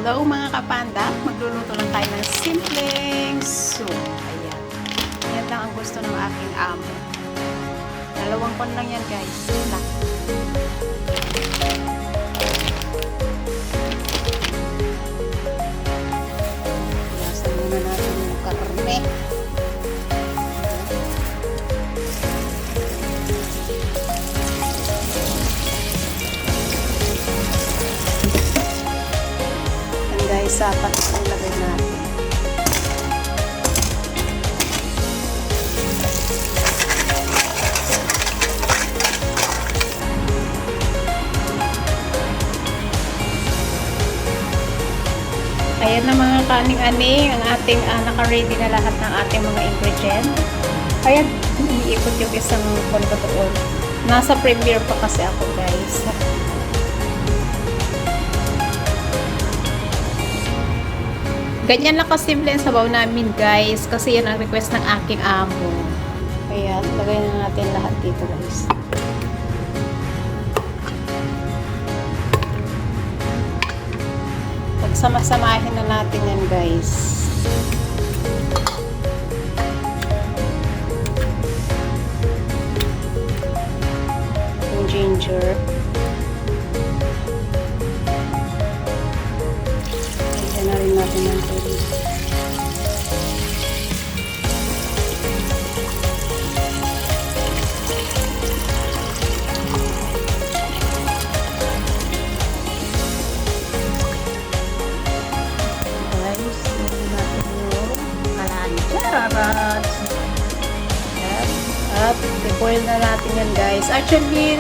Hello mga kapanda, magluluto lang tayo ng simpleng soup. Ayan. Yan lang ang gusto ng aking amo. Dalawang pan lang yan guys. Lang. Ilasan muna natin yung karne. Guys, sapat ang lagay natin. Ayan na mga kaning-aning, ang ating naka-ready na lahat ng ating mga ingredient. Ayan, iniikot yung isang kondo doon. Nasa premiere pa kasi ako guys. Ganyan lang kasimple ang sabaw namin guys kasi yan ang request ng aking amo. Kaya lagay na natin lahat dito guys. Pagsama-samahin na natin yan guys. Yung ginger. Na rin natin ang tubig. Guys, lagyan natin yung kalancharat. At i-boil na natin yan guys. Actually,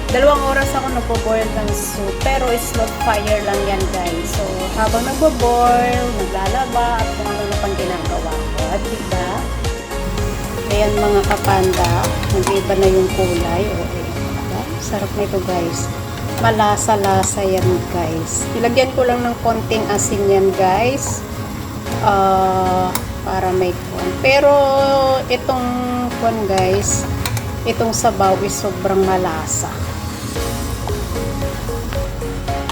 2 oras ako nagpo-boil ng soup, pero slow fire lang yan guys. So, habang nagbo-boil, naglalaba, at kung ano pang ginagawa ko. At diba, ayan mga kapanda, nag-iba na yung kulay. O, diba? Sarap nito guys. Malasa-lasa yan guys. Ilagyan ko lang ng konting asin yan guys. Para may kuwan. Pero, itong kuwan guys, itong sabaw is sobrang malasa.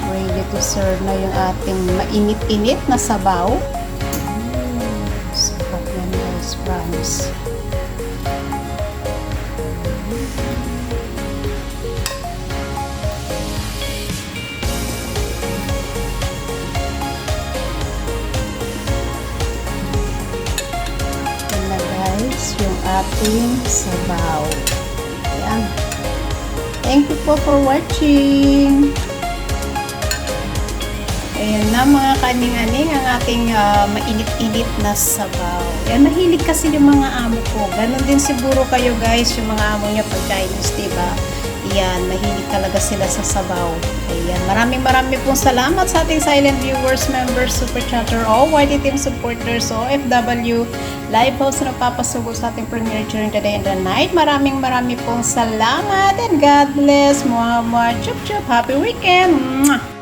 Ready to serve na yung ating mainit-init na sabaw. Sarap yan guys, promise. Yan na guys, yung ating sabaw. Ayan. Thank you po for watching. Ayan na mga kaning-aning ang ating mainit-init na sabaw. Ayan, mahilig kasi yung mga amo ko. Ganon din siguro kayo guys, yung mga amo nyo pag Chinese, diba? Ayan, mahilig talaga sila sa sabaw. Ayan, maraming pong salamat sa ating silent viewers, members, super chatter, YT team supporters, OFW, live host na papasugo sa ating premiere during the day and the night. Maraming pong salamat and God bless. Mwah, mwah, chup, chup. Happy weekend! Mwah!